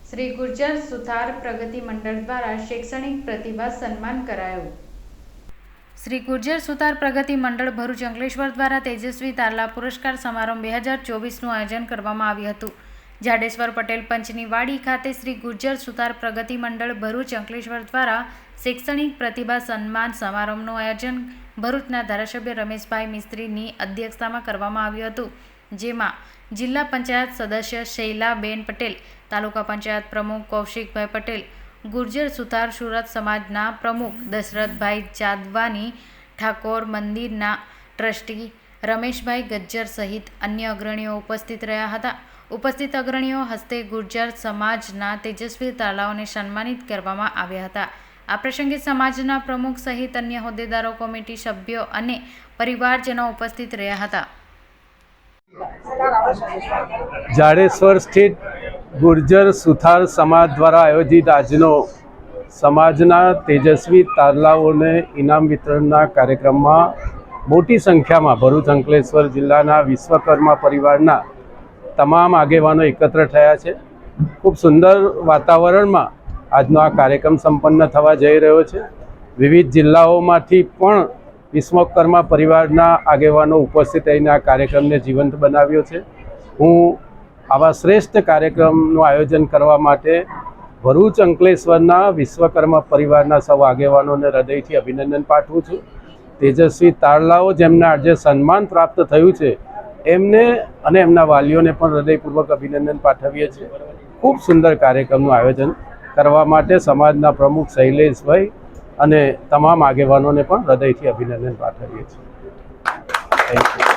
શ્રી ગુર્જર સુથાર પ્રગતિ મંડળ દ્વારા શૈક્ષણિક પ્રતિભા સન્માન કરાયું। શ્રી ગુર્જર સુથાર પ્રગતિ મંડળ ભરૂચ અંકલેશ્વર દ્વારા તેજસ્વી તારલા પુરસ્કાર સમારંભ 2024નું આયોજન કરવામાં આવ્યું હતું। જાડેશ્વર પટેલ પંચની વાડી ખાતે શ્રી ગુર્જર સુથાર પ્રગતિ મંડળ ભરૂચ અંકલેશ્વર દ્વારા શૈક્ષણિક પ્રતિભા સન્માન સમારંભનું આયોજન ભરૂચના ધારાસભ્ય રમેશભાઈ મિસ્ત્રીની અધ્યક્ષતામાં કરવામાં આવ્યું હતું, જેમાં જિલ્લા પંચાયત સદસ્ય શૈલાબેન પટેલ, તાલુકા પંચાયત પ્રમુખ કૌશિકભાઈ પટેલ, ગુર્જર સુથાર સુરત સમાજના પ્રમુખ દશરથભાઈ જાદવાની, ઠાકોર મંદિરના ટ્રસ્ટી રમેશભાઈ ગજ્જર સહિત અન્ય અગ્રણીઓ ઉપસ્થિત રહ્યા હતા। ઉપસ્થિત અગ્રણીઓ હસ્તે ગુર્જર સમાજના તેજસ્વી તારલાઓને સન્માનિત કરવામાં આવ્યા હતા। આ પ્રસંગે સમાજના પ્રમુખ સહિત અન્ય હોદ્દેદારો, કમિટી સભ્યો અને પરિવારજનો ઉપસ્થિત રહ્યા હતા। જાડેશ્વર સ્થિત ગુર્જર સુથાર સમાજ દ્વારા આયોજિત આજનો સમાજના તેજસ્વી તારલાઓને ઇનામ વિતરણના કાર્યક્રમમાં મોટી સંખ્યામાં ભરૂચ અંકલેશ્વર જિલ્લાના વિશ્વકર્મા પરિવારના તમામ આગેવાનો એકત્ર થયા છે। ખૂબ સુંદર વાતાવરણમાં આજનો આ કાર્યક્રમ સંપન્ન થવા જઈ રહ્યો છે। વિવિધ જિલ્લાઓમાંથી પણ વિશ્વકર્મા પરિવારના આગેવાનો ઉપસ્થિત રહીને આ કાર્યક્રમને જીવંત બનાવ્યો છે। હું આવા શ્રેષ્ઠ કાર્યક્રમનું આયોજન કરવા માટે ભરૂચ અંકલેશ્વરના વિશ્વકર્મા પરિવારના સૌ આગેવાનોને હૃદયથી અભિનંદન પાઠવું છું। તેજસ્વી તારલાઓ જેમને આજે સન્માન પ્રાપ્ત થયું છે એમને અને એમના વાલીઓને પણ હૃદયપૂર્વક અભિનંદન પાઠવીએ છીએ। ખૂબ સુંદર કાર્યક્રમનું આયોજન કરવા માટે સમાજના પ્રમુખ શૈલેષભાઈ અને તમામ આગેવાનોને પણ હૃદયથી અભિનંદન પાઠવીએ છીએ। Thank you.